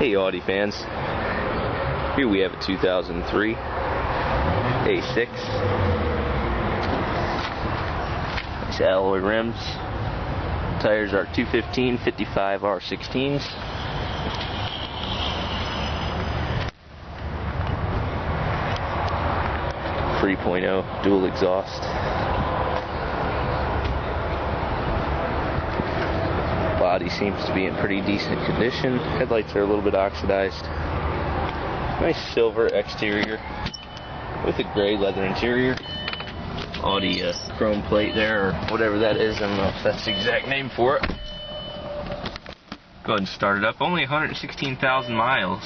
Hey Audi fans, here we have a 2003 A6. Nice alloy rims. Tires are 215 55 R16s. .3.0 dual exhaust. Body seems to be in pretty decent condition. Headlights are a little bit oxidized. Nice silver exterior with a gray leather interior. Audi chrome plate there, or whatever that is. I don't know if that's the exact name for it. Go ahead and start it up. Only 116,000 miles,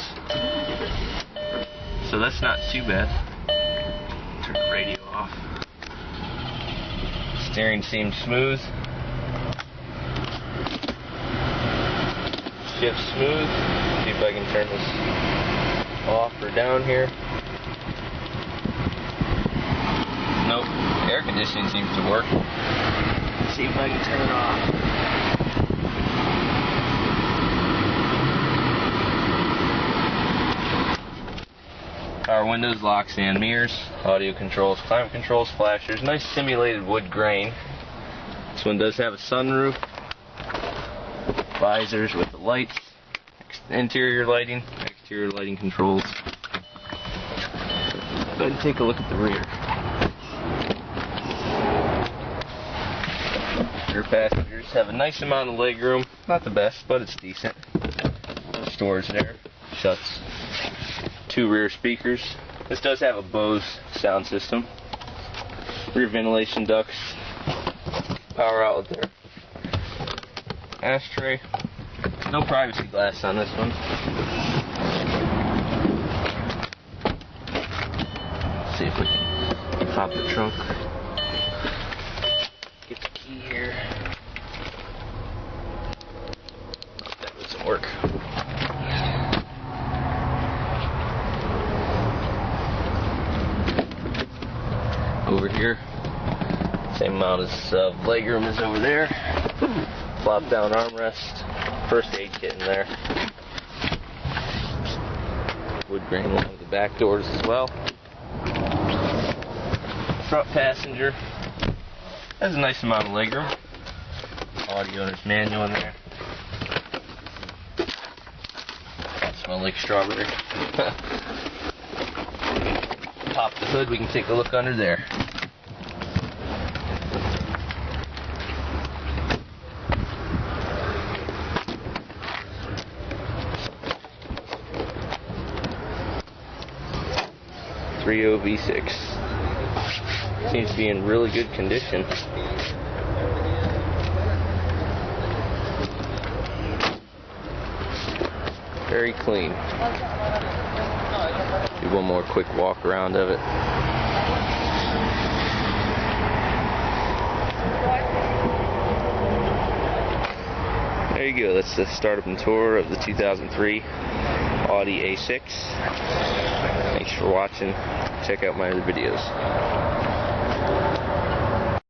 so that's not too bad. Turn the radio off. Steering seems smooth. Shift smooth. See if I can turn this off or down here. Nope. Air conditioning seems to work. See if I can turn it off. Power windows, locks and mirrors, audio controls, climate controls, flashers, nice simulated wood grain. This one does have a sunroof. Visors with the lights, interior lighting, exterior lighting controls. Go ahead and take a look at the rear. Rear passengers have a nice amount of legroom. Not the best, but it's decent. Storage there. Shuts. 2 rear speakers. This does have a Bose sound system. Rear ventilation ducts. Power outlet there. Ashtray. No privacy glass on this one. Let's see if we can pop the trunk. Get the key here. Oh, that doesn't work. Over here, same amount of legroom as over there. Flop down armrest, first aid kit in there. Wood grain along the back doors as well. Front passenger has a nice amount of legroom. Audi owner's manual in there. Smells like strawberry. Pop the hood, we can take a look under there. .30 V6. Seems to be in really good condition. Very clean. Do one more quick walk around of it. There you go. That's the startup and tour of the 2003 Audi A6. Thanks for watching. Check out my other videos.